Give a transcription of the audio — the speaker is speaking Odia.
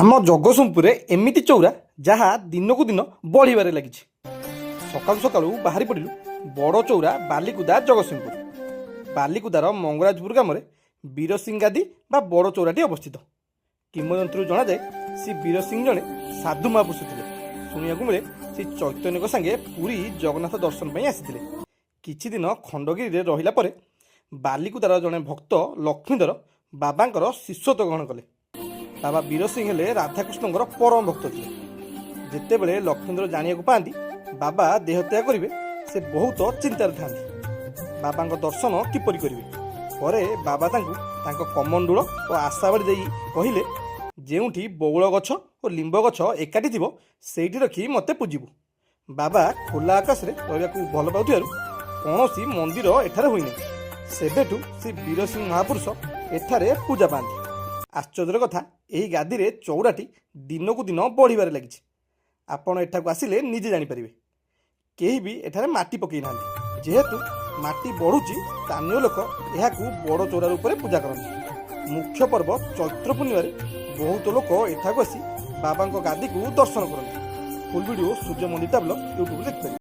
ଆମ ଜଗତସିଂହପୁରରେ ଏମିତି ଚଉରା ଯାହା ଦିନକୁ ଦିନ ବଢ଼ିବାରେ ଲାଗିଛି। ସକାଳୁ ସକାଳୁ ବାହାରି ପଡ଼ିଲୁ ବଡ଼ ଚଉରା ବାଲିକୁଦା ଜଗତସିଂହପୁର। ବାଲିକୁଦାର ମଙ୍ଗରାଜପୁର ଗ୍ରାମରେ ବୀରସିଂ ଗାଦି ବା ବଡ଼ ଚଉରାଟି ଅବସ୍ଥିତ। କିମ୍ବଦନ୍ତୀରୁ ଜଣାଯାଏ ଶ୍ରୀ ବୀରସିଂ ଜଣେ ସାଧୁ ମହାପୁରୁଷ ଥିଲେ। ଶୁଣିବାକୁ ମିଳେ ଶ୍ରୀ ଚୈତନ୍ୟଙ୍କ ସାଙ୍ଗେ ପୁରୀ ଜଗନ୍ନାଥ ଦର୍ଶନ ପାଇଁ ଆସିଥିଲେ। କିଛି ଦିନ ଖଣ୍ଡଗିରିରେ ରହିଲା ପରେ ବାଲିକୁଦାର ଜଣେ ଭକ୍ତ ଲକ୍ଷ୍ମୀଧର ବାବାଙ୍କର ଶିଷ୍ୟତ୍ୱ ଗ୍ରହଣ କଲେ। ବାବା ବୀରସିଂ ହେଲେ ରାଧାକୃଷ୍ଣଙ୍କର ପରମ ଭକ୍ତ ଥିଲେ। ଯେତେବେଳେ ଲକ୍ଷ୍ମୀଧର ଜାଣିବାକୁ ପାଆନ୍ତି ବାବା ଦେହତ୍ୟାଗ କରିବେ, ସେ ବହୁତ ଚିନ୍ତାରେ ଥାନ୍ତି। ବାବାଙ୍କ ଦର୍ଶନ କିପରି କରିବେ? ପରେ ବାବା ତାଙ୍କୁ ତାଙ୍କ କମଣ୍ଡୁଳ ଓ ଆଶାବାଡ଼ି ଦେଇ କହିଲେ, ଯେଉଁଠି ବଉଳ ଗଛ ଓ ଲିମ୍ବ ଗଛ ଏକାଠି ଥିବ ସେଇଠି ରଖି ମୋତେ ପୂଜିବୁ। ବାବା ଖୋଲା ଆକାଶରେ ରହିବାକୁ ଭଲ ପାଉଥିବାରୁ କୌଣସି ମନ୍ଦିର ଏଠାରେ ହୋଇନାହିଁ। ସେବେଠୁ ଶ୍ରୀ ବୀରସିଂ ମହାପୁରୁଷ ଏଠାରେ ପୂଜା ପାଆନ୍ତି। ଆଶ୍ଚର୍ଯ୍ୟର କଥା, ଏହି ଗାଦିରେ ଚଉରାଟି ଦିନକୁ ଦିନ ବଢ଼ିବାରେ ଲାଗିଛି। ଆପଣ ଏଠାକୁ ଆସିଲେ ନିଜେ ଜାଣିପାରିବେ। କେହି ବି ଏଠାରେ ମାଟି ପକାଇ ନାହାନ୍ତି। ଯେହେତୁ ମାଟି ବଢ଼ୁଛି, ସ୍ଥାନୀୟ ଲୋକ ଏହାକୁ ବଡ଼ ଚଉରା ରୂପରେ ପୂଜା କରନ୍ତି। ମୁଖ୍ୟ ପର୍ବ ଚୈତ୍ର ପୂର୍ଣ୍ଣିମାରେ ବହୁତ ଲୋକ ଏଠାକୁ ଆସି ବାବାଙ୍କ ଗାଦିକୁ ଦର୍ଶନ କରନ୍ତି। ଫୁଲ୍ ଭିଡ଼ିଓ ସୂର୍ଯ୍ୟ ମନ୍ଦିର ଟ୍ରାଭେଲର ୟୁଟ୍ୟୁବରେ ଦେଖିପାରିବେ।